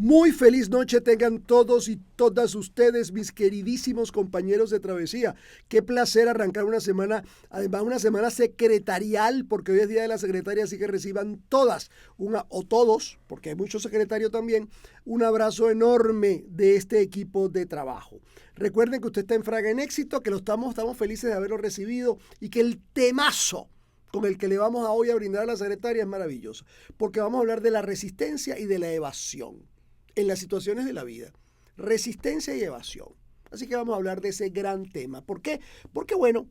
Muy feliz noche tengan todos y todas ustedes, mis queridísimos compañeros de travesía. Qué placer arrancar una semana, además una semana secretarial, porque hoy es Día de la Secretaria, así que reciban todas, o todos, porque hay muchos secretarios también, un abrazo enorme de este equipo de trabajo. Recuerden que usted está en Fraga en Éxito, que estamos felices de haberlo recibido y que el temazo con el que le vamos hoy a brindar a la secretaria es maravilloso, porque vamos a hablar de la resistencia y de la evasión en las situaciones de la vida. Resistencia y evasión. Así que vamos a hablar de ese gran tema. ¿Por qué? Porque, bueno,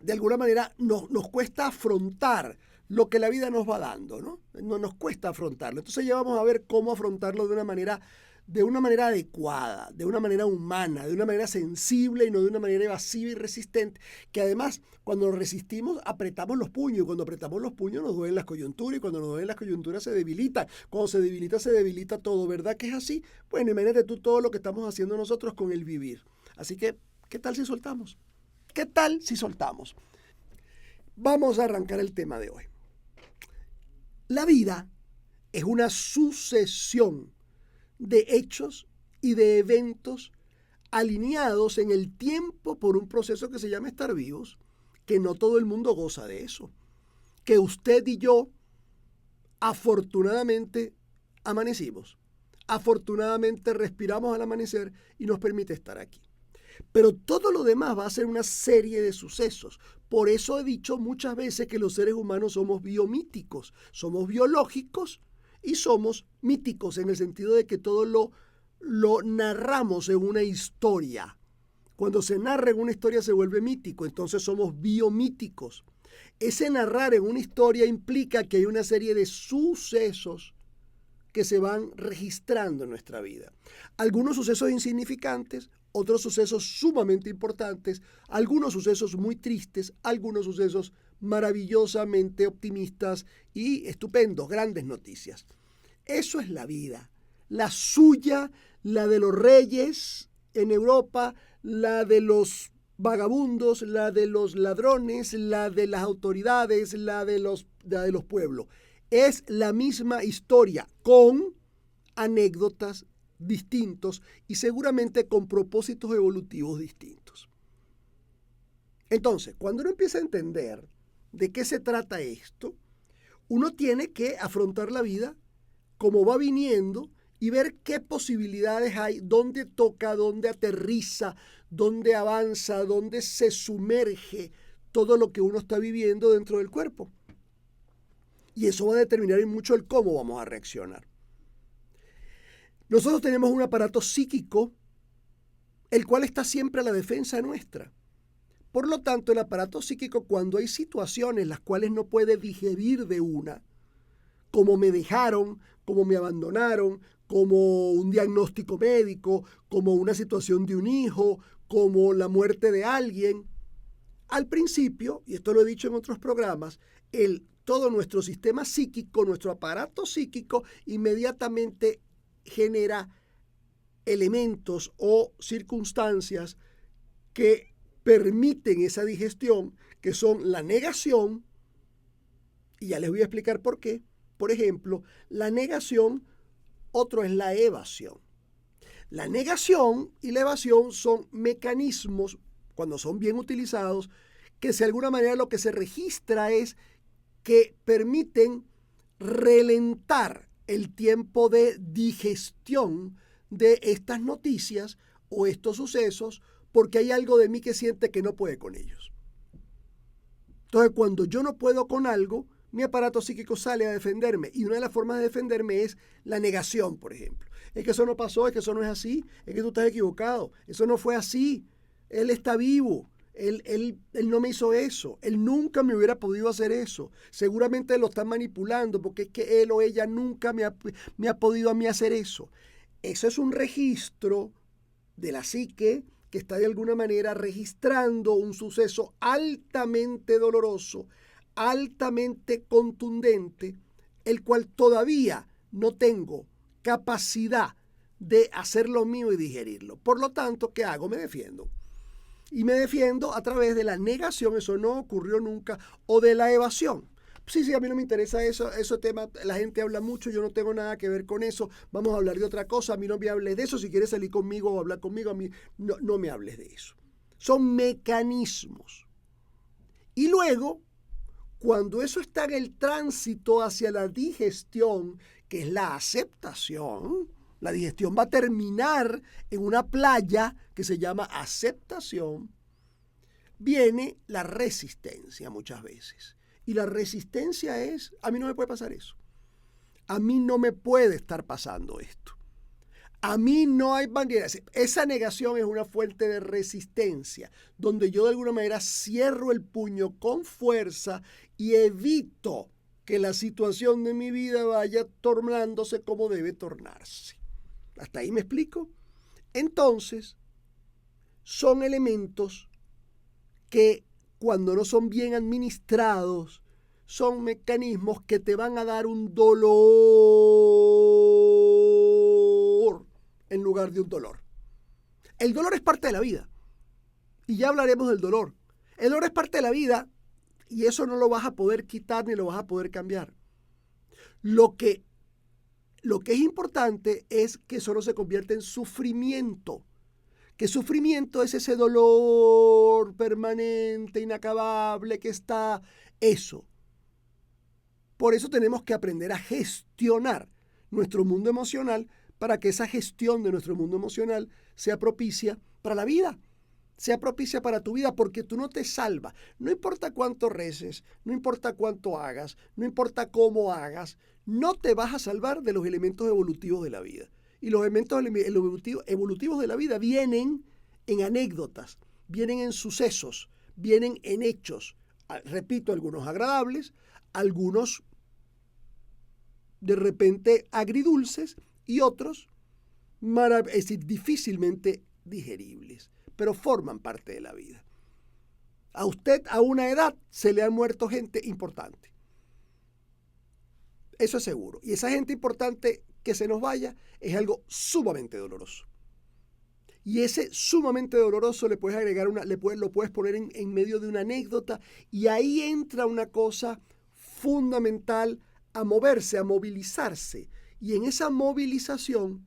de alguna manera nos cuesta afrontar lo que la vida nos va dando, ¿no? Nos cuesta afrontarlo. Entonces ya vamos a ver cómo afrontarlo de una manera adecuada, de una manera humana, de una manera sensible y no de una manera evasiva y resistente, que además cuando nos resistimos apretamos los puños y cuando apretamos los puños nos duelen las coyunturas y cuando nos duelen las coyunturas se debilitan. Cuando se debilita todo, ¿verdad que es así? Bueno, imagínate tú todo lo que estamos haciendo nosotros con el vivir. Así que, ¿qué tal si soltamos? ¿Qué tal si soltamos? Vamos a arrancar el tema de hoy. La vida es una sucesión de hechos y de eventos alineados en el tiempo por un proceso que se llama estar vivos, que no todo el mundo goza de eso, que usted y yo afortunadamente amanecimos, afortunadamente respiramos al amanecer y nos permite estar aquí. Pero todo lo demás va a ser una serie de sucesos. Por eso he dicho muchas veces que los seres humanos somos biomíticos, somos biológicos y somos míticos en el sentido de que todo lo narramos en una historia. Cuando se narra en una historia se vuelve mítico, entonces somos biomíticos. Ese narrar en una historia implica que hay una serie de sucesos que se van registrando en nuestra vida. Algunos sucesos insignificantes, otros sucesos sumamente importantes, algunos sucesos muy tristes, algunos sucesos maravillosamente optimistas y estupendos, grandes noticias. Eso es la vida, la suya, la de los reyes en Europa, la de los vagabundos, la de los ladrones, la de las autoridades, la de los pueblos. Es la misma historia con anécdotas distintos y seguramente con propósitos evolutivos distintos. Entonces, cuando uno empieza a entender de qué se trata esto, uno tiene que afrontar la vida como va viniendo y ver qué posibilidades hay, dónde toca, dónde aterriza, dónde avanza, dónde se sumerge todo lo que uno está viviendo dentro del cuerpo. Y eso va a determinar mucho el cómo vamos a reaccionar. Nosotros tenemos un aparato psíquico, el cual está siempre a la defensa nuestra. Por lo tanto, el aparato psíquico, cuando hay situaciones las cuales no puede digerir de una, como me dejaron, como me abandonaron, como un diagnóstico médico, como una situación de un hijo, como la muerte de alguien, al principio, y esto lo he dicho en otros programas, todo nuestro sistema psíquico, nuestro aparato psíquico, inmediatamente genera elementos o circunstancias que permiten esa digestión, que son la negación, y ya les voy a explicar por qué. Por ejemplo, la negación, otro es la evasión. La negación y la evasión son mecanismos, cuando son bien utilizados, que de alguna manera lo que se registra es que permiten relentar el tiempo de digestión de estas noticias o estos sucesos porque hay algo de mí que siente que no puede con ellos. Entonces, cuando yo no puedo con algo, mi aparato psíquico sale a defenderme y una de las formas de defenderme es la negación, por ejemplo. Es que eso no pasó, es que eso no es así, es que tú estás equivocado, eso no fue así, él está vivo. Él no me hizo eso, él nunca me hubiera podido hacer eso, seguramente lo están manipulando porque es que él o ella nunca me ha podido a mí hacer eso. Eso es un registro de la psique que está de alguna manera registrando un suceso altamente doloroso, altamente contundente, el cual todavía no tengo capacidad de hacerlo mío y digerirlo. Por lo tanto, ¿qué hago? Me defiendo. Y me defiendo a través de la negación, eso no ocurrió nunca, o de la evasión. Sí, a mí no me interesa eso, ese tema, la gente habla mucho, yo no tengo nada que ver con eso, vamos a hablar de otra cosa, a mí no me hables de eso, si quieres salir conmigo o hablar conmigo, a mí no me hables de eso. Son mecanismos. Y luego, cuando eso está en el tránsito hacia la digestión, que es la aceptación, la digestión va a terminar en una playa que se llama aceptación, viene la resistencia muchas veces. Y la resistencia es, a mí no me puede pasar eso. A mí no me puede estar pasando esto. A mí no hay manera. Esa negación es una fuente de resistencia, donde yo de alguna manera cierro el puño con fuerza y evito que la situación de mi vida vaya tornándose como debe tornarse. ¿Hasta ahí me explico? Entonces, son elementos que cuando no son bien administrados, son mecanismos que te van a dar un dolor en lugar de un dolor. El dolor es parte de la vida. Y ya hablaremos del dolor. El dolor es parte de la vida y eso no lo vas a poder quitar ni lo vas a poder cambiar. Lo que es importante es que eso no se convierta en sufrimiento. Que sufrimiento es ese dolor permanente, inacabable, que está eso. Por eso tenemos que aprender a gestionar nuestro mundo emocional para que esa gestión de nuestro mundo emocional sea propicia para la vida, sea propicia para tu vida, porque tú no te salvas. No importa cuánto reces, no importa cuánto hagas, no importa cómo hagas, no te vas a salvar de los elementos evolutivos de la vida. Y los elementos evolutivos de la vida vienen en anécdotas, vienen en sucesos, vienen en hechos. Repito, algunos agradables, algunos de repente agridulces y otros difícilmente digeribles, pero forman parte de la vida. A usted a una edad se le han muerto gente importante. Eso es seguro. Y esa gente importante que se nos vaya es algo sumamente doloroso. Y ese sumamente doloroso le puedes agregar lo puedes poner en medio de una anécdota y ahí entra una cosa fundamental a moverse, a movilizarse. Y en esa movilización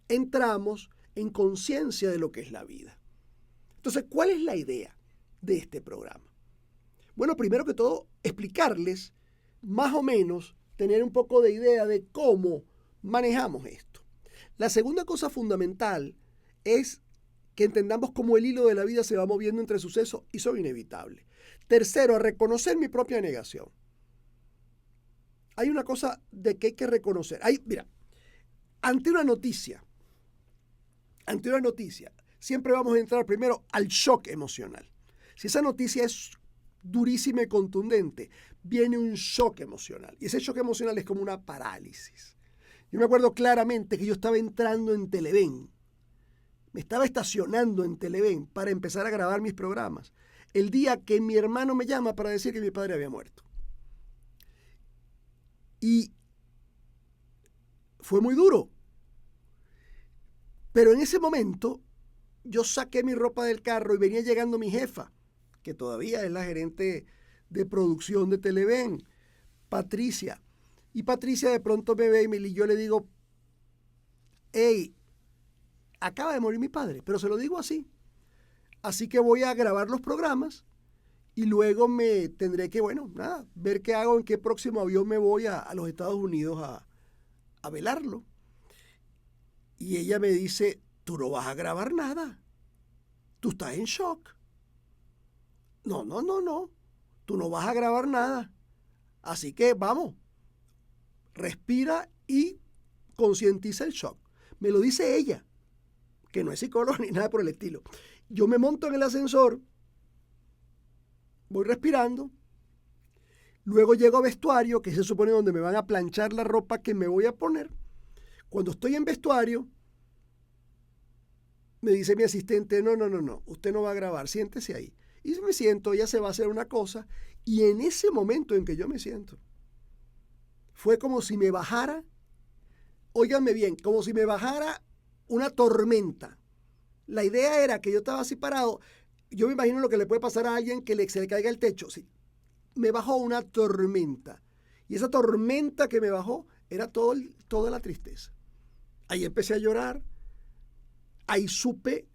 entramos en conciencia de lo que es la vida. Entonces, ¿cuál es la idea de este programa? Bueno, primero que todo, explicarles más o menos, tener un poco de idea de cómo manejamos esto. La segunda cosa fundamental es que entendamos cómo el hilo de la vida se va moviendo entre sucesos y son inevitables. Tercero, a reconocer mi propia negación. Hay una cosa de que hay que reconocer. Mira, ante una noticia, siempre vamos a entrar primero al shock emocional. Si esa noticia es durísima y contundente, viene un shock emocional. Y ese shock emocional es como una parálisis. Yo me acuerdo claramente que yo estaba entrando en Televen. Me estaba estacionando en Televen para empezar a grabar mis programas. El día que mi hermano me llama para decir que mi padre había muerto. Y fue muy duro. Pero en ese momento yo saqué mi ropa del carro y venía llegando mi jefa, que todavía es la gerente de producción de Televen, Patricia. Y Patricia de pronto me ve y yo le digo, hey, acaba de morir mi padre, pero se lo digo así. Así que voy a grabar los programas y luego me tendré que, ver qué hago, en qué próximo avión me voy a los Estados Unidos a velarlo. Y ella me dice, tú no vas a grabar nada. Tú estás en shock. No. Tú no vas a grabar nada. Así que vamos, respira y concientiza el shock. Me lo dice ella, que no es psicóloga ni nada por el estilo. Yo me monto en el ascensor, voy respirando, luego llego a vestuario, que se supone donde me van a planchar la ropa que me voy a poner. Cuando estoy en vestuario, me dice mi asistente, no, usted no va a grabar, siéntese ahí. Y me siento, ella se va a hacer una cosa, y en ese momento en que yo me siento, fue como si me bajara, óiganme bien, como si me bajara una tormenta. La idea era que yo estaba así parado, yo me imagino lo que le puede pasar a alguien que se le caiga el techo, sí. me bajó una tormenta. Y esa tormenta que me bajó era toda la tristeza. Ahí empecé a llorar. Ahí supe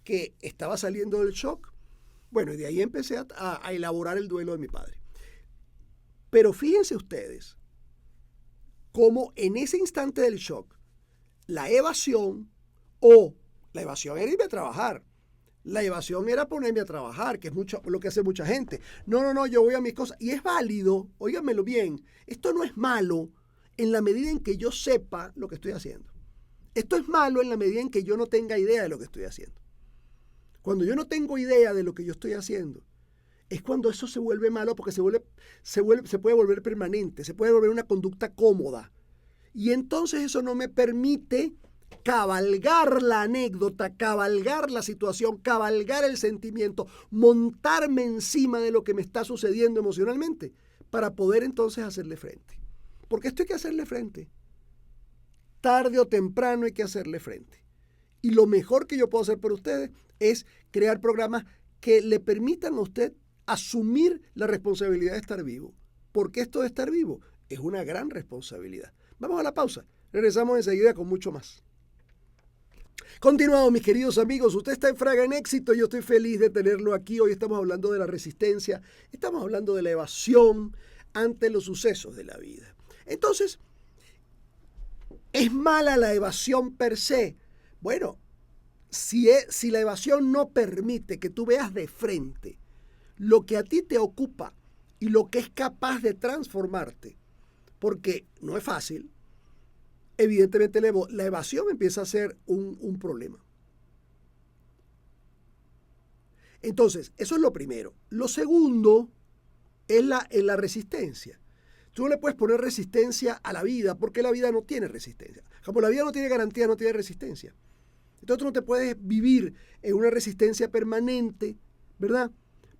que estaba saliendo del shock. Bueno, y de ahí empecé a elaborar el duelo de mi padre. Pero fíjense ustedes cómo en ese instante del shock, la evasión era irme a trabajar. La evasión era ponerme a trabajar, que es mucho lo que hace mucha gente. No, yo voy a mis cosas. Y es válido, óiganmelo bien, esto no es malo en la medida en que yo sepa lo que estoy haciendo. Esto es malo en la medida en que yo no tenga idea de lo que estoy haciendo. Cuando yo no tengo idea de lo que yo estoy haciendo, es cuando eso se vuelve malo porque se puede volver permanente, se puede volver una conducta cómoda. Y entonces eso no me permite cabalgar la anécdota, cabalgar la situación, cabalgar el sentimiento, montarme encima de lo que me está sucediendo emocionalmente para poder entonces hacerle frente. Porque esto hay que hacerle frente. Tarde o temprano hay que hacerle frente. Y lo mejor que yo puedo hacer por ustedes es crear programas que le permitan a usted asumir la responsabilidad de estar vivo. Porque esto de estar vivo es una gran responsabilidad. Vamos a la pausa. Regresamos enseguida con mucho más. Continuamos, mis queridos amigos. Usted está en Fraga en Éxito. Yo estoy feliz de tenerlo aquí. Hoy estamos hablando de la resistencia. Estamos hablando de la evasión ante los sucesos de la vida. Entonces, ¿es mala la evasión per se? Bueno, si la evasión no permite que tú veas de frente lo que a ti te ocupa y lo que es capaz de transformarte, porque no es fácil, evidentemente la evasión empieza a ser un problema. Entonces, eso es lo primero. Lo segundo es la resistencia. Tú no le puedes poner resistencia a la vida porque la vida no tiene resistencia. Como la vida no tiene garantía, no tiene resistencia. Entonces tú no te puedes vivir en una resistencia permanente, ¿verdad?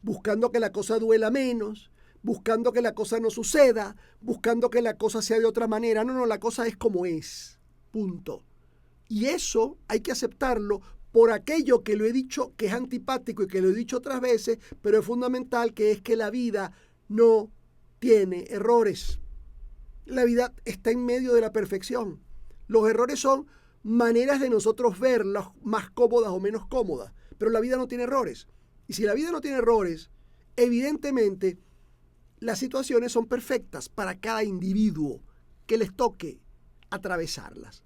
Buscando que la cosa duela menos, buscando que la cosa no suceda, buscando que la cosa sea de otra manera. No, la cosa es como es. Punto. Y eso hay que aceptarlo por aquello que lo he dicho, que es antipático y que lo he dicho otras veces, pero es fundamental, que es que la vida no tiene errores. La vida está en medio de la perfección. Los errores son maneras de nosotros verlas más cómodas o menos cómodas, pero la vida no tiene errores. Y si la vida no tiene errores, evidentemente las situaciones son perfectas para cada individuo que les toque atravesarlas.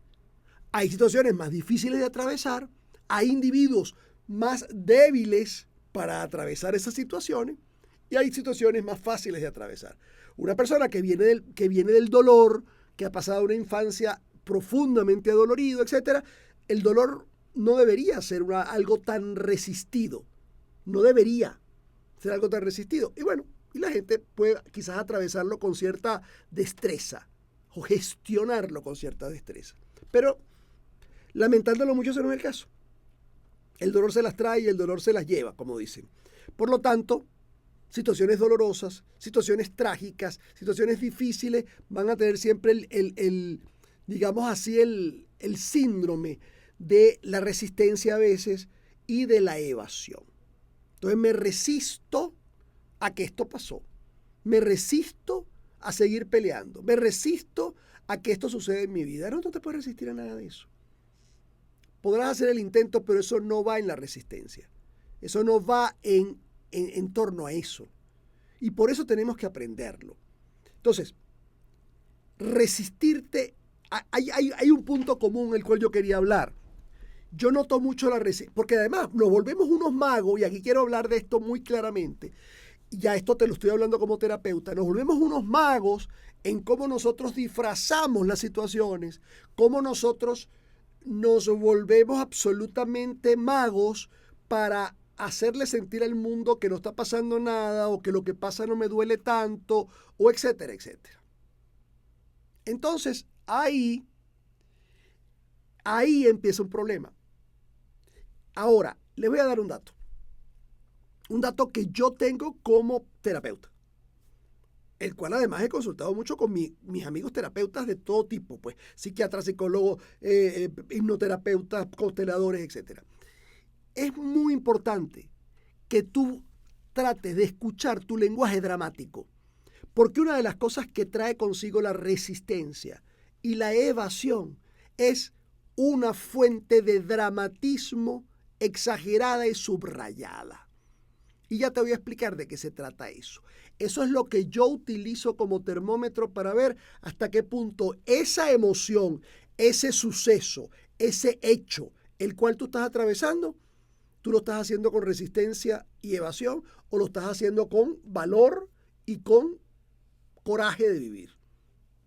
Hay situaciones más difíciles de atravesar, hay individuos más débiles para atravesar esas situaciones y hay situaciones más fáciles de atravesar. Una persona que viene del dolor, que ha pasado una infancia profundamente adolorido, etc., el dolor no debería ser algo tan resistido. No debería ser algo tan resistido. Y bueno, y la gente puede quizás atravesarlo con cierta destreza o gestionarlo con cierta destreza. Pero lamentándolo mucho, ese no es el caso. El dolor se las trae y el dolor se las lleva, como dicen. Por lo tanto, situaciones dolorosas, situaciones trágicas, situaciones difíciles van a tener siempre digamos así, el síndrome de la resistencia a veces y de la evasión. Entonces me resisto a que esto pasó. Me resisto a seguir peleando. Me resisto a que esto suceda en mi vida. No te puedes resistir a nada de eso. Podrás hacer el intento, pero eso no va en la resistencia. Eso no va en torno a eso. Y por eso tenemos que aprenderlo. Entonces, resistirte, hay un punto común el cual yo quería hablar. Yo noto mucho la resistencia, porque además nos volvemos unos magos, y aquí quiero hablar de esto muy claramente. Ya esto te lo estoy hablando como terapeuta. Nos volvemos unos magos en cómo nosotros disfrazamos las situaciones, cómo nosotros nos volvemos absolutamente magos para hacerle sentir al mundo que no está pasando nada o que lo que pasa no me duele tanto, o etcétera, etcétera. Entonces, ahí empieza un problema. Ahora, les voy a dar un dato que yo tengo como terapeuta, el cual además he consultado mucho con mis amigos terapeutas de todo tipo, pues psiquiatras, psicólogos, hipnoterapeutas, consteladores, etc. Es muy importante que tú trates de escuchar tu lenguaje dramático, porque una de las cosas que trae consigo la resistencia y la evasión es una fuente de dramatismo exagerada y subrayada. Y ya te voy a explicar de qué se trata eso. Eso es lo que yo utilizo como termómetro para ver hasta qué punto esa emoción, ese suceso, ese hecho, el cual tú estás atravesando, tú lo estás haciendo con resistencia y evasión o lo estás haciendo con valor y con coraje de vivir.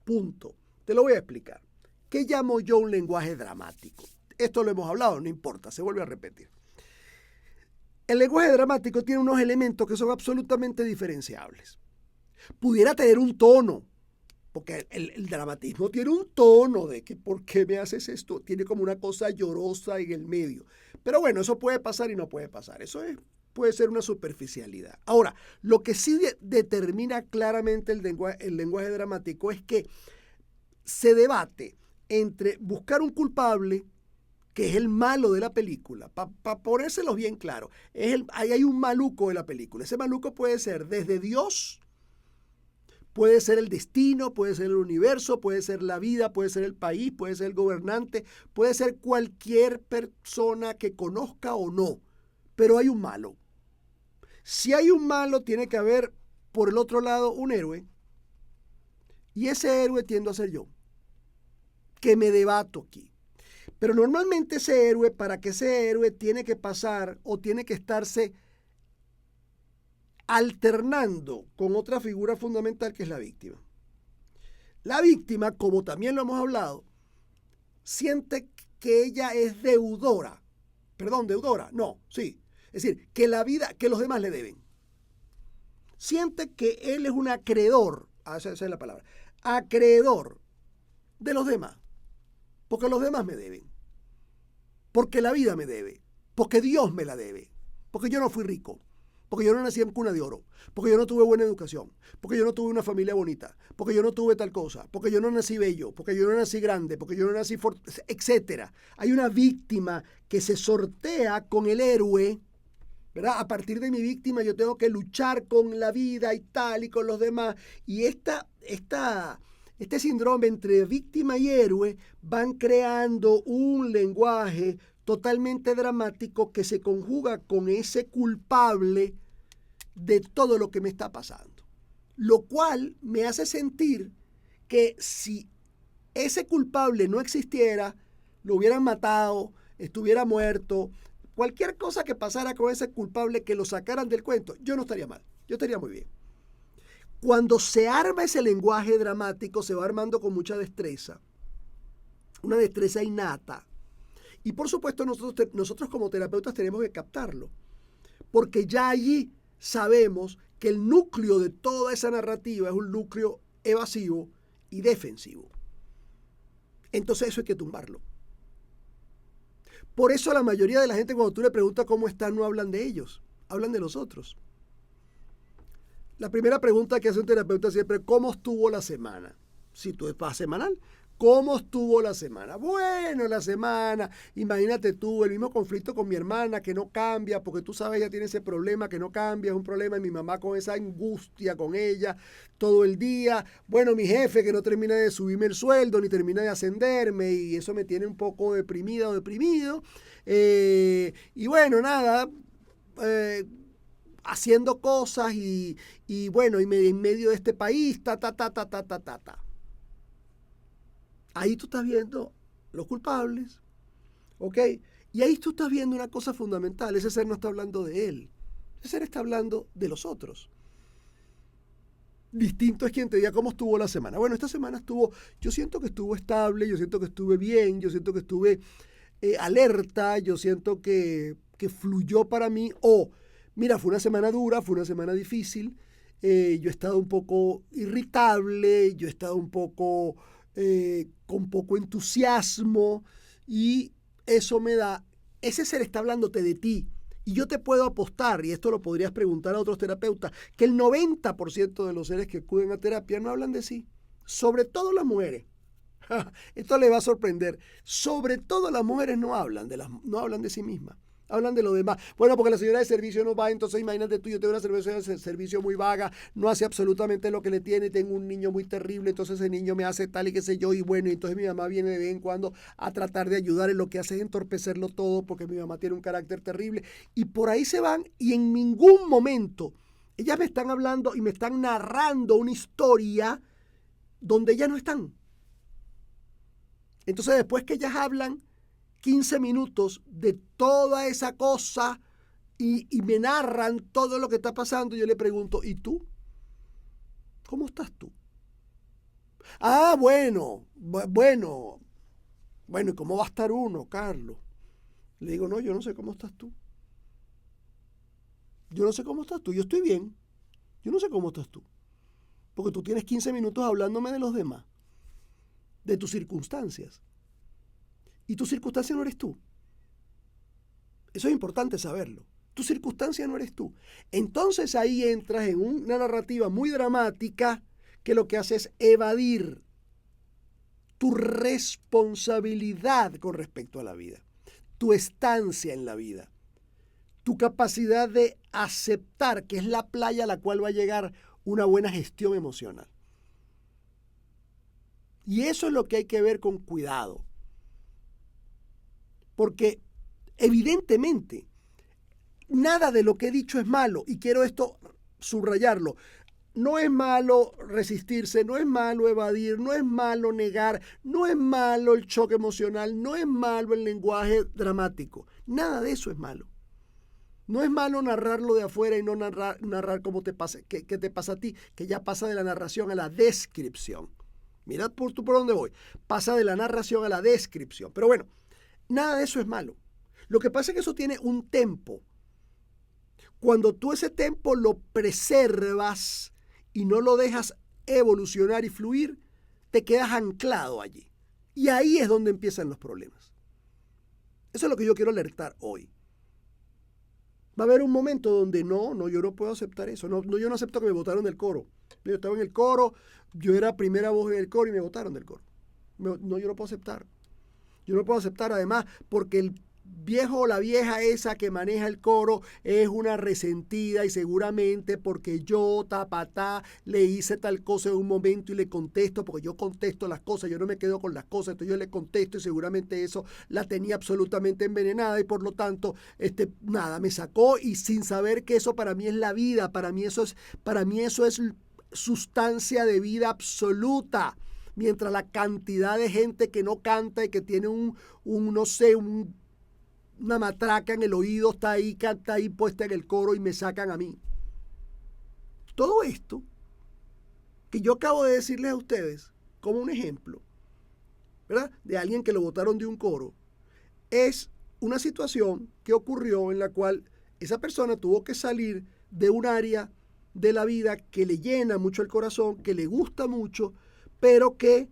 Punto. Te lo voy a explicar. ¿Qué llamo yo un lenguaje dramático? Esto lo hemos hablado, no importa, se vuelve a repetir. El lenguaje dramático tiene unos elementos que son absolutamente diferenciables. Pudiera tener un tono, porque el dramatismo tiene un tono de que ¿por qué me haces esto? Tiene como una cosa llorosa en el medio. Pero bueno, eso puede pasar y no puede pasar. Puede ser una superficialidad. Ahora, lo que sí determina claramente el lenguaje dramático es que se debate entre buscar un culpable, que es el malo de la película, para ponérselos bien claro. Ahí hay un maluco de la película. Ese maluco puede ser desde Dios, puede ser el destino, puede ser el universo, puede ser la vida, puede ser el país, puede ser el gobernante, puede ser cualquier persona que conozca o no, pero hay un malo. Si hay un malo, tiene que haber por el otro lado un héroe, y ese héroe tiendo a ser yo, que me debato aquí. Pero normalmente para que ese héroe tiene que pasar o tiene que estarse alternando con otra figura fundamental que es la víctima. La víctima, como también lo hemos hablado, siente que ella es deudora. Perdón, deudora, no, sí. Es decir, que los demás le deben. Siente que él es un acreedor, esa es la palabra, acreedor de los demás. Porque los demás me deben. Porque la vida me debe. Porque Dios me la debe. Porque yo no fui rico. Porque yo no nací en cuna de oro. Porque yo no tuve buena educación. Porque yo no tuve una familia bonita. Porque yo no tuve tal cosa. Porque yo no nací bello. Porque yo no nací grande. Porque yo no nací fuerte, etc. Hay una víctima que se sortea con el héroe, ¿verdad? A partir de mi víctima yo tengo que luchar con la vida y tal y con los demás. Y este síndrome entre víctima y héroe van creando un lenguaje totalmente dramático que se conjuga con ese culpable de todo lo que me está pasando. Lo cual me hace sentir que si ese culpable no existiera, lo hubieran matado, estuviera muerto, cualquier cosa que pasara con ese culpable que lo sacaran del cuento, yo no estaría mal, yo estaría muy bien. Cuando se arma ese lenguaje dramático, se va armando con mucha destreza, una destreza innata. Y por supuesto nosotros como terapeutas tenemos que captarlo, porque ya allí sabemos que el núcleo de toda esa narrativa es un núcleo evasivo y defensivo. Entonces eso hay que tumbarlo. Por eso la mayoría de la gente cuando tú le preguntas cómo están no hablan de ellos, hablan de los otros. La primera pregunta que hace un terapeuta siempre es ¿cómo estuvo la semana? Si tú vas semanal, ¿cómo estuvo la semana? Bueno, la semana, imagínate tú, el mismo conflicto con mi hermana que no cambia, porque tú sabes, ella tiene ese problema que no cambia, es un problema de mi mamá con esa angustia con ella todo el día. Bueno, mi jefe que no termina de subirme el sueldo, ni termina de ascenderme, y eso me tiene un poco deprimida o deprimido. Y bueno, nada, haciendo cosas y bueno, en medio de este país, ta. Ahí tú estás viendo los culpables, ¿ok? Y ahí tú estás viendo una cosa fundamental, ese ser no está hablando de él, ese ser está hablando de los otros. Distinto es quien te diga cómo estuvo la semana. Bueno, esta semana yo siento que estuvo estable, yo siento que estuve bien, yo siento que estuve alerta, yo siento que fluyó para mí, mira, fue una semana dura, fue una semana difícil, yo he estado un poco irritable, yo he estado un poco con poco entusiasmo y eso ese ser está hablándote de ti. Y yo te puedo apostar, y esto lo podrías preguntar a otros terapeutas, que el 90% de los seres que acuden a terapia no hablan de sí, sobre todo las mujeres. Esto le va a sorprender. Sobre todo las mujeres no hablan de sí mismas. Hablan de lo demás. Bueno, porque la señora de servicio no va, entonces imagínate tú, yo tengo una señora de servicio muy vaga, no hace absolutamente lo que le tiene, tengo un niño muy terrible, entonces ese niño me hace tal y qué sé yo, y bueno, y entonces mi mamá viene de vez en cuando a tratar de ayudar, y lo que hace es entorpecerlo todo porque mi mamá tiene un carácter terrible. Y por ahí se van, y en ningún momento ellas me están hablando y me están narrando una historia donde ellas no están. Entonces después que ellas hablan 15 minutos de toda esa cosa y me narran todo lo que está pasando, yo le pregunto, ¿y tú? ¿Cómo estás tú? Ah, bueno, ¿y cómo va a estar uno, Carlos? Le digo, no, yo no sé cómo estás tú. Yo no sé cómo estás tú, yo estoy bien. Yo no sé cómo estás tú. Porque tú tienes 15 minutos hablándome de los demás, de tus circunstancias. Y tu circunstancia no eres tú. Eso es importante saberlo. Tu circunstancia no eres tú. Entonces ahí entras en una narrativa muy dramática que lo que hace es evadir tu responsabilidad con respecto a la vida, tu estancia en la vida, tu capacidad de aceptar que es la playa a la cual va a llegar una buena gestión emocional. Y eso es lo que hay que ver con cuidado. Porque evidentemente nada de lo que he dicho es malo, y quiero esto subrayarlo. No es malo resistirse, no es malo evadir, no es malo negar, no es malo el choque emocional, no es malo el lenguaje dramático. Nada de eso es malo. No es malo narrarlo de afuera y no narrar cómo te pasa, qué te pasa a ti, que ya pasa de la narración a la descripción. Mirad por dónde voy. Pasa de la narración a la descripción. Pero bueno, nada de eso es malo. Lo que pasa es que eso tiene un tempo. Cuando tú ese tempo lo preservas y no lo dejas evolucionar y fluir, te quedas anclado allí. Y ahí es donde empiezan los problemas. Eso es lo que yo quiero alertar hoy. Va a haber un momento donde yo no puedo aceptar eso. Yo no acepto que me votaron del coro. Yo estaba en el coro, yo era primera voz en el coro y me votaron del coro. Yo no puedo aceptar. Yo no puedo aceptar además porque el viejo o la vieja esa que maneja el coro es una resentida y seguramente porque yo, le hice tal cosa en un momento y le contesto, porque yo contesto las cosas, yo no me quedo con las cosas, entonces yo le contesto y seguramente eso la tenía absolutamente envenenada y por lo tanto, me sacó y sin saber que eso para mí es la vida, para mí eso es sustancia de vida absoluta. Mientras la cantidad de gente que no canta y que tiene una matraca en el oído está ahí puesta en el coro y me sacan a mí. Todo esto que yo acabo de decirles a ustedes como un ejemplo, ¿verdad?, de alguien que lo botaron de un coro, es una situación que ocurrió en la cual esa persona tuvo que salir de un área de la vida que le llena mucho el corazón, que le gusta mucho, pero que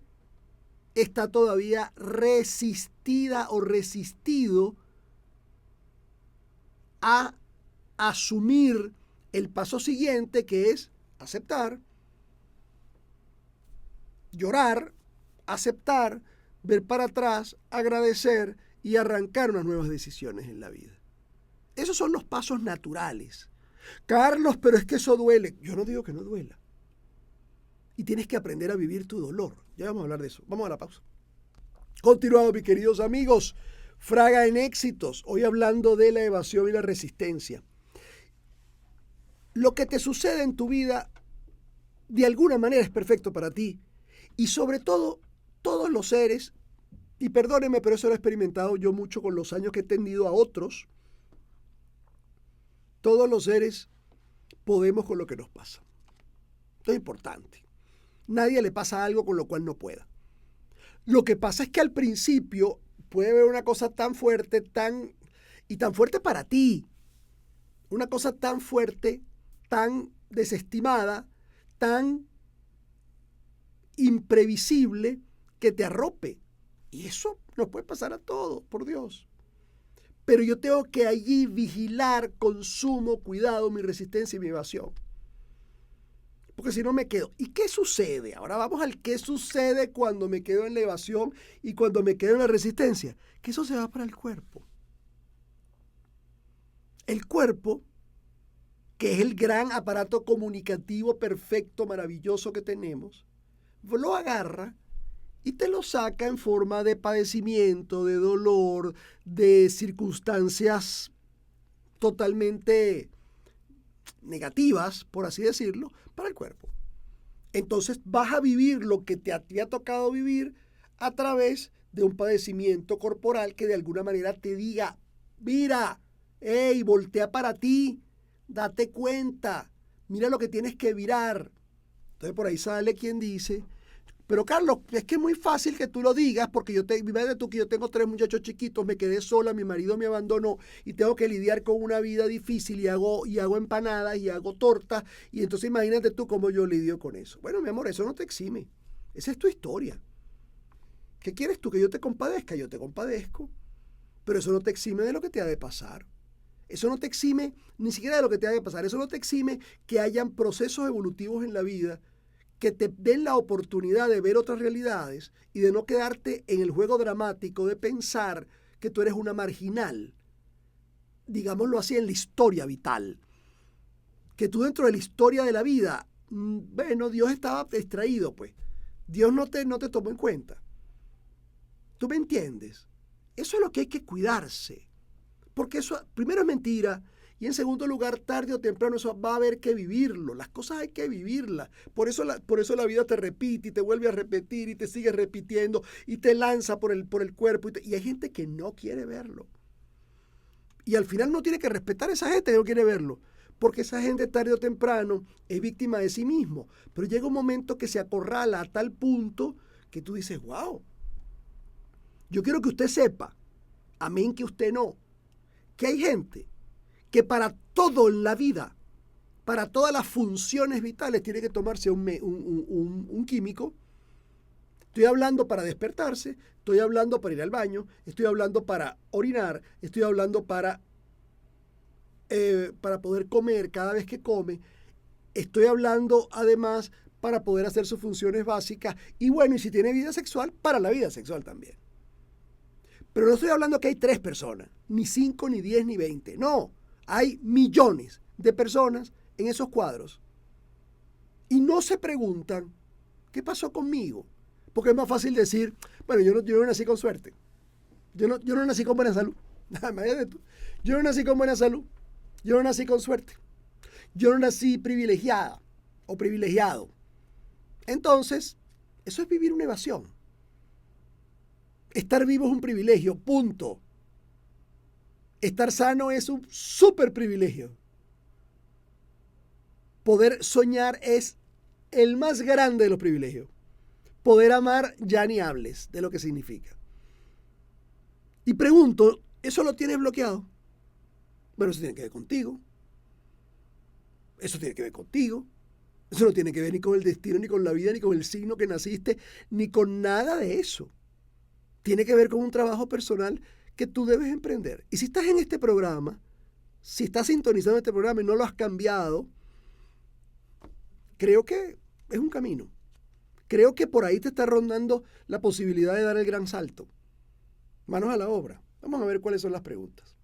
está todavía resistida o resistido a asumir el paso siguiente, que es aceptar, llorar, aceptar, ver para atrás, agradecer y arrancar unas nuevas decisiones en la vida. Esos son los pasos naturales. Carlos, pero es que eso duele. Yo no digo que no duela. Y tienes que aprender a vivir tu dolor. Ya vamos a hablar de eso. Vamos a la pausa. Continuado, mis queridos amigos. Fraga en éxitos. Hoy hablando de la evasión y la resistencia. Lo que te sucede en tu vida, de alguna manera es perfecto para ti. Y sobre todo, todos los seres, y perdónenme, pero eso lo he experimentado yo mucho con los años que he tenido a otros, todos los seres podemos con lo que nos pasa. Esto es importante. Nadie le pasa algo con lo cual no pueda. Lo que pasa es que al principio puede haber una cosa tan fuerte, tan fuerte para ti. Una cosa tan fuerte, tan desestimada, tan imprevisible que te arrope. Y eso nos puede pasar a todos, por Dios. Pero yo tengo que allí vigilar con sumo cuidado mi resistencia y mi evasión. Porque si no me quedo. ¿Y qué sucede? Ahora vamos al qué sucede cuando me quedo en la evasión y cuando me quedo en la resistencia. Que eso se va para el cuerpo. El cuerpo, que es el gran aparato comunicativo perfecto, maravilloso que tenemos, lo agarra y te lo saca en forma de padecimiento, de dolor, de circunstancias totalmente negativas, por así decirlo, para el cuerpo. Entonces vas a vivir lo que te ha tocado vivir a través de un padecimiento corporal que de alguna manera te diga, mira, hey, voltea para ti, date cuenta, mira lo que tienes que virar. Entonces por ahí sale quien dice, pero Carlos, es que es muy fácil que tú lo digas porque imagínate tú que yo tengo 3 muchachos chiquitos, me quedé sola, mi marido me abandonó y tengo que lidiar con una vida difícil y hago empanadas y hago tortas y entonces imagínate tú cómo yo lidio con eso. Bueno, mi amor, eso no te exime. Esa es tu historia. ¿Qué quieres tú? ¿Que yo te compadezca? Yo te compadezco. Pero eso no te exime de lo que te ha de pasar. Eso no te exime ni siquiera de lo que te ha de pasar. Eso no te exime que hayan procesos evolutivos en la vida que te den la oportunidad de ver otras realidades y de no quedarte en el juego dramático de pensar que tú eres una marginal, digámoslo así, en la historia vital. Que tú dentro de la historia de la vida, bueno, Dios estaba distraído, pues. Dios no te tomó en cuenta. ¿Tú me entiendes? Eso es lo que hay que cuidarse. Porque eso, primero, es mentira. Y en segundo lugar, tarde o temprano eso va a haber que vivirlo. Las cosas hay que vivirlas. Por eso la vida te repite y te vuelve a repetir y te sigue repitiendo y te lanza por el cuerpo. Y hay gente que no quiere verlo. Y al final no tiene que respetar a esa gente que no quiere verlo. Porque esa gente tarde o temprano es víctima de sí mismo. Pero llega un momento que se acorrala a tal punto que tú dices, wow, yo quiero que usted sepa, amén que usted no, que hay gente que para todo en la vida, para todas las funciones vitales, tiene que tomarse un químico. Estoy hablando para despertarse, estoy hablando para ir al baño, estoy hablando para orinar, estoy hablando para poder comer cada vez que come, estoy hablando además para poder hacer sus funciones básicas y bueno, y si tiene vida sexual, para la vida sexual también. Pero no estoy hablando que hay 3 personas, ni 5, ni 10, ni 20. No, hay millones de personas en esos cuadros. Y no se preguntan, ¿qué pasó conmigo? Porque es más fácil decir, bueno, yo no nací con suerte. Yo no nací con buena salud. Yo no nací con buena salud. Yo no nací con suerte. Yo no nací privilegiada o privilegiado. Entonces, eso es vivir una evasión. Estar vivo es un privilegio, punto. Estar sano es un súper privilegio. Poder soñar es el más grande de los privilegios. Poder amar, ya ni hables de lo que significa. Y pregunto, ¿eso lo tienes bloqueado? Bueno, eso tiene que ver contigo. Eso tiene que ver contigo. Eso no tiene que ver ni con el destino, ni con la vida, ni con el signo que naciste, ni con nada de eso. Tiene que ver con un trabajo personal que tú debes emprender. Y si estás en este programa, si estás sintonizando este programa y no lo has cambiado, creo que es un camino. Creo que por ahí te está rondando la posibilidad de dar el gran salto. Manos a la obra. Vamos a ver cuáles son las preguntas.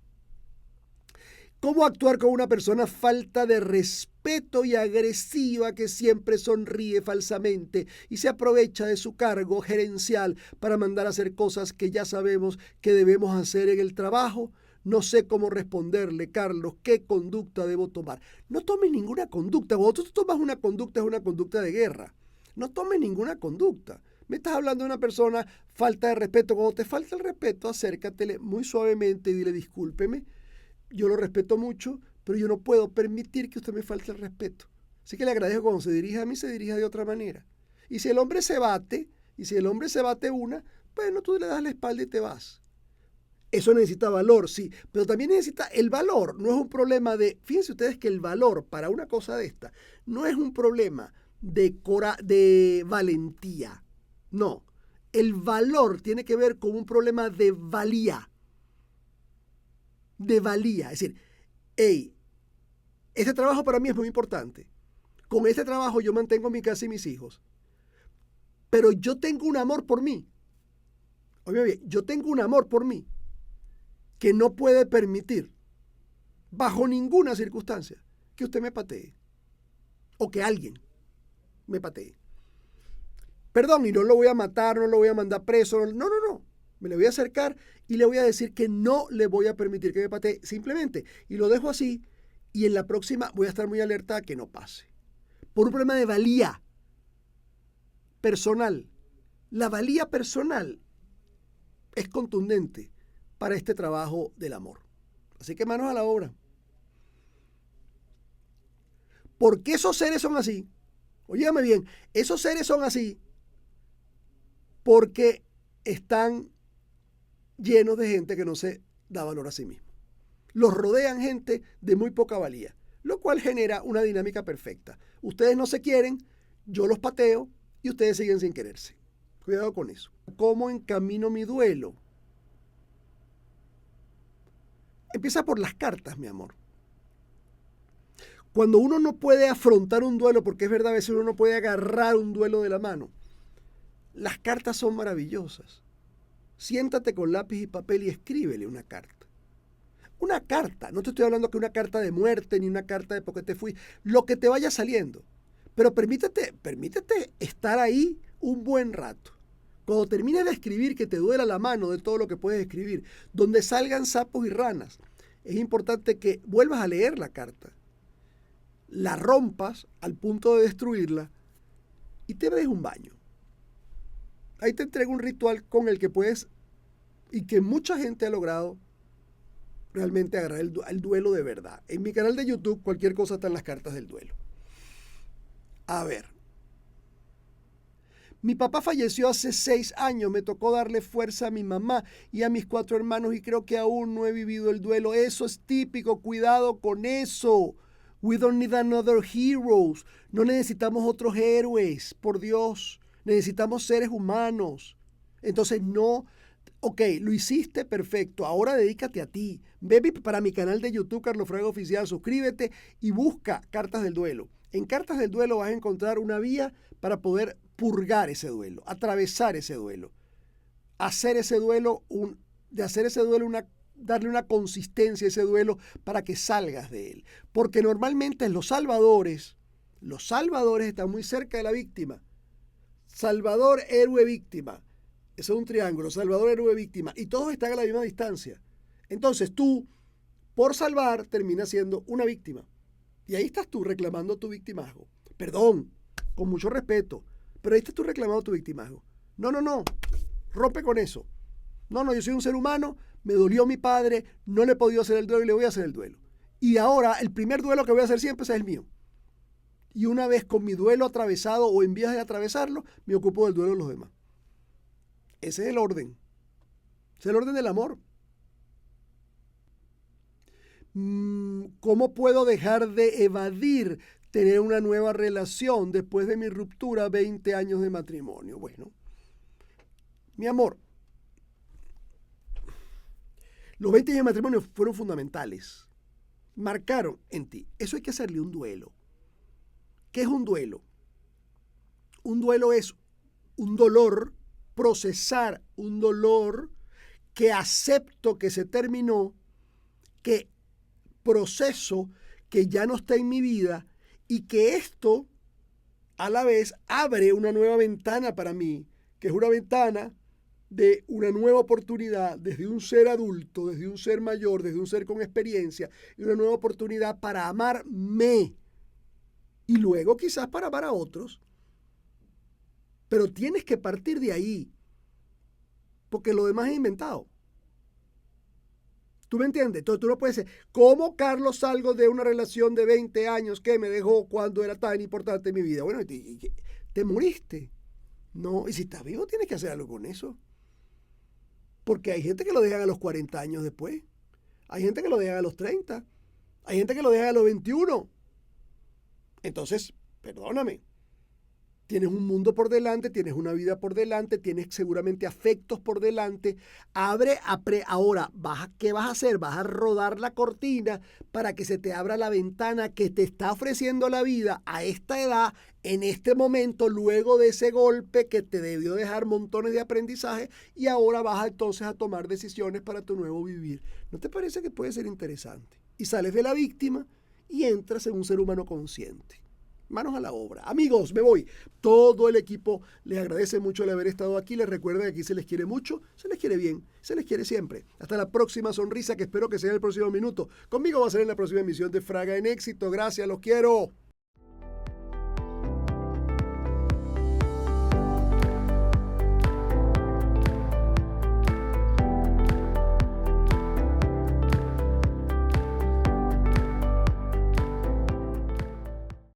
¿Cómo actuar con una persona falta de respeto y agresiva que siempre sonríe falsamente y se aprovecha de su cargo gerencial para mandar a hacer cosas que ya sabemos que debemos hacer en el trabajo? No sé cómo responderle, Carlos, ¿qué conducta debo tomar? No tomes ninguna conducta. Cuando tú tomas una conducta, es una conducta de guerra. No tomes ninguna conducta. Me estás hablando de una persona falta de respeto. Cuando te falta el respeto, acércatele muy suavemente y dile, discúlpeme. Yo lo respeto mucho, pero yo no puedo permitir que usted me falte el respeto. Así que le agradezco cuando se dirige a mí, se dirija de otra manera. Y si el hombre se bate, una, bueno, tú le das la espalda y te vas. Eso necesita valor, sí, pero también necesita el valor. No es un problema fíjense ustedes que el valor para una cosa de esta no es un problema de valentía. No, el valor tiene que ver con un problema de valía. De valía, es decir, hey, este trabajo para mí es muy importante. Con este trabajo yo mantengo mi casa y mis hijos. Pero yo tengo un amor por mí. Oye, bien, yo tengo un amor por mí que no puede permitir bajo ninguna circunstancia, que usted me patee o que alguien me patee. Perdón, y no lo voy a matar, no lo voy a mandar preso, no. Me le voy a acercar y le voy a decir que no le voy a permitir que me patee, simplemente. Y lo dejo así y en la próxima voy a estar muy alerta a que no pase. Por un problema de valía personal. La valía personal es contundente para este trabajo del amor. Así que manos a la obra. ¿Por qué esos seres son así? Óyame bien, esos seres son así porque están llenos de gente que no se da valor a sí mismo. Los rodean gente de muy poca valía, lo cual genera una dinámica perfecta. Ustedes no se quieren, yo los pateo y ustedes siguen sin quererse. Cuidado con eso. ¿Cómo encamino mi duelo? Empieza por las cartas, mi amor. Cuando uno no puede afrontar un duelo, porque es verdad, a veces uno no puede agarrar un duelo de la mano, las cartas son maravillosas. Siéntate con lápiz y papel y escríbele una carta. Una carta, no te estoy hablando que una carta de muerte ni una carta de porque te fui, lo que te vaya saliendo. Pero permítete estar ahí un buen rato. Cuando termines de escribir, que te duela la mano de todo lo que puedes escribir, donde salgan sapos y ranas, es importante que vuelvas a leer la carta, la rompas al punto de destruirla y te des un baño. Ahí te entrego un ritual con el que puedes, y que mucha gente ha logrado realmente agarrar el duelo de verdad. En mi canal de YouTube, cualquier cosa está en las cartas del duelo. A ver. Mi papá falleció hace 6 años. Me tocó darle fuerza a mi mamá y a mis 4 hermanos y creo que aún no he vivido el duelo. Eso es típico. Cuidado con eso. We don't need another heroes. No necesitamos otros héroes. Por Dios. Necesitamos seres humanos. Entonces no. Ok, lo hiciste, perfecto. Ahora dedícate a ti. Ve para mi canal de YouTube, Carlos Fraga Oficial. Suscríbete y busca Cartas del Duelo. En Cartas del Duelo vas a encontrar una vía para poder purgar ese duelo, atravesar ese duelo, darle una consistencia a ese duelo para que salgas de él. Porque normalmente los salvadores están muy cerca de la víctima. Salvador, héroe, víctima. Eso es un triángulo, salvador, héroe, víctima. Y todos están a la misma distancia. Entonces tú, por salvar, terminas siendo una víctima. Y ahí estás tú reclamando tu victimazgo. Perdón, con mucho respeto, pero ahí estás tú reclamando tu victimazgo. No. Rompe con eso. No, yo soy un ser humano, me dolió mi padre, no le he podido hacer el duelo y le voy a hacer el duelo. Y ahora el primer duelo que voy a hacer siempre es el mío. Y una vez con mi duelo atravesado o en vías de atravesarlo, me ocupo del duelo de los demás. Ese es el orden. Ese es el orden del amor. ¿Cómo puedo dejar de evadir tener una nueva relación después de mi ruptura 20 años de matrimonio? Bueno, mi amor, los 20 años de matrimonio fueron fundamentales. Marcaron en ti. Eso hay que hacerle un duelo. ¿Qué es un duelo? Un duelo es un dolor, procesar un dolor que acepto que se terminó, que proceso que ya no está en mi vida y que esto a la vez abre una nueva ventana para mí, que es una ventana de una nueva oportunidad desde un ser adulto, desde un ser mayor, desde un ser con experiencia, y una nueva oportunidad para amarme y luego quizás para amar a otros. Pero tienes que partir de ahí, porque lo demás es inventado. ¿Tú me entiendes? Entonces tú no puedes decir, ¿cómo Carlos salgo de una relación de 20 años que me dejó cuando era tan importante en mi vida? Bueno, te moriste. No, y si estás vivo tienes que hacer algo con eso. Porque hay gente que lo dejan a los 40 años después. Hay gente que lo dejan a los 30. Hay gente que lo dejan a los 21. Entonces, perdóname. Tienes un mundo por delante, tienes una vida por delante, tienes seguramente afectos por delante. Ahora, ¿qué vas a hacer? Vas a rodar la cortina para que se te abra la ventana que te está ofreciendo la vida a esta edad, en este momento, luego de ese golpe que te debió dejar montones de aprendizaje y ahora vas entonces a tomar decisiones para tu nuevo vivir. ¿No te parece que puede ser interesante? y sales de la víctima y entras en un ser humano consciente. Manos a la obra. Amigos, me voy. Todo el equipo les agradece mucho el haber estado aquí. Les recuerda que aquí se les quiere mucho, se les quiere bien, se les quiere siempre. Hasta la próxima sonrisa, que espero que sea en el próximo minuto. Conmigo va a ser en la próxima emisión de Fraga en Éxito. Gracias, los quiero.